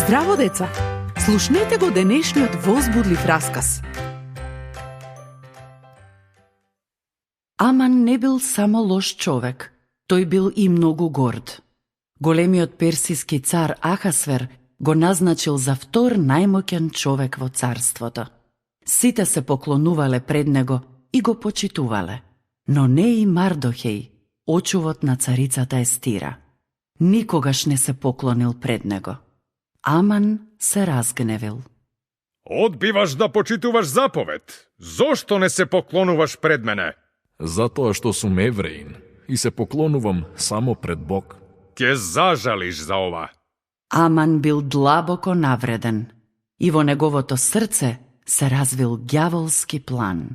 Здраво, деца! Слушнете го денешниот возбудлив расказ. Аман не бил само лош човек, тој бил и многу горд. Големиот персиски цар Ахасвер го назначил за втор најмоќен човек во царството. Сите се поклонувале пред него и го почитувале, но не и Мардохеј, очувот на царицата Естира. Никогаш не се поклонил пред него. Аман се разгневил. Одбиваш да почитуваш заповед. Зошто не се поклонуваш пред мене? Затоа што сум евреин и се поклонувам само пред Бог. Ќе зажалиш за ова. Аман бил длабоко навреден и во неговото срце се развил ѓаволски план.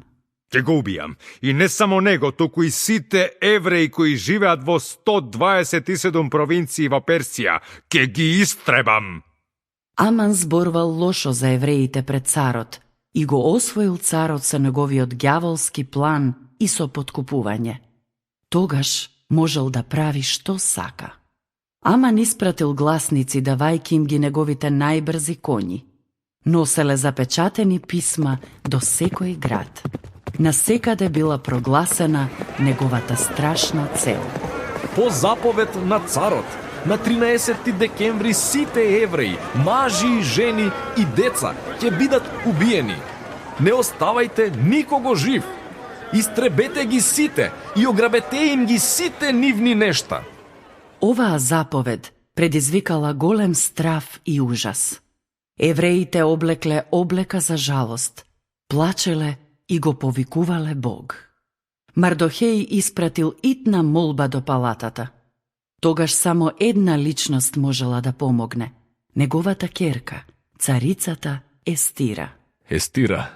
Ќе го убијам. И не само него, туку и сите евреи кои живеат во 127 провинции во Персија. Ќе ги истребам. Аман зборувал лошо за евреите пред царот и го освоил царот со неговиот ѓаволски план и со подкупување. Тогаш можел да прави што сака. Аман испратил гласници да вајки им ги неговите најбрзи коњи. Носеле запечатени писма до секој град. Насекаде била прогласена неговата страшна цел. По заповед на царот, на 13 декември сите евреи, мажи, жени и деца ќе бидат убиени. Не оставајте никого жив. Истребете ги сите и ограбете им ги сите нивни нешта. Оваа заповед предизвикала голем страв и ужас. Евреите облекле облека за жалост, плачеле и го повикувале Бог. Мардохеј испратил итна молба до палатата. Тогаш само една личност можела да помогне. Неговата ќерка, царицата Естира. Естира,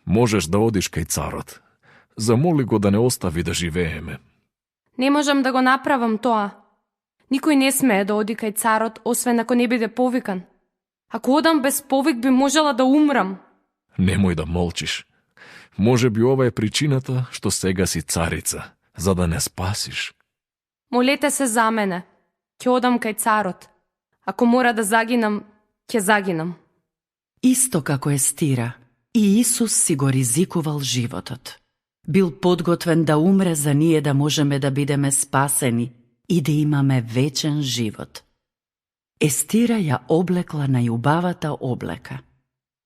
можеш да одиш кај царот. Замоли го да не остави да живееме. Не можам да го направам тоа. Никој не смее да оди кај царот, освен ако не биде повикан. Ако одам без повик, би можела да умрам. Немој да молчиш. Може би ова е причината што сега си царица, за да не спасиш. Молете се за мене. Ќе одам кај царот. Ако мора да загинам, ќе загинам. Исто како Естира, и Исус си го ризикувал животот. Бил подготвен да умре за ние да можеме да бидеме спасени и да имаме вечен живот. Естира ја облекла најубавата облека.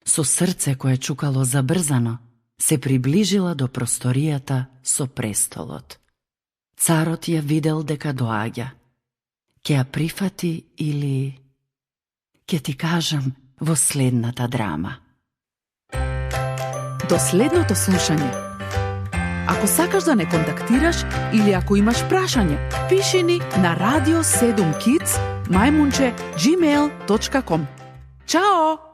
Со срце кое чукало забрзано, се приближила до просторијата со престолот. Царот ја видел дека доаѓа. Ке ја прифати или... Ке ти кажам во следната драма. До следното слушање. Ако сакаш да не контактираш или ако имаш прашање, пиши ни на radio7kids@gmail.com. Чао!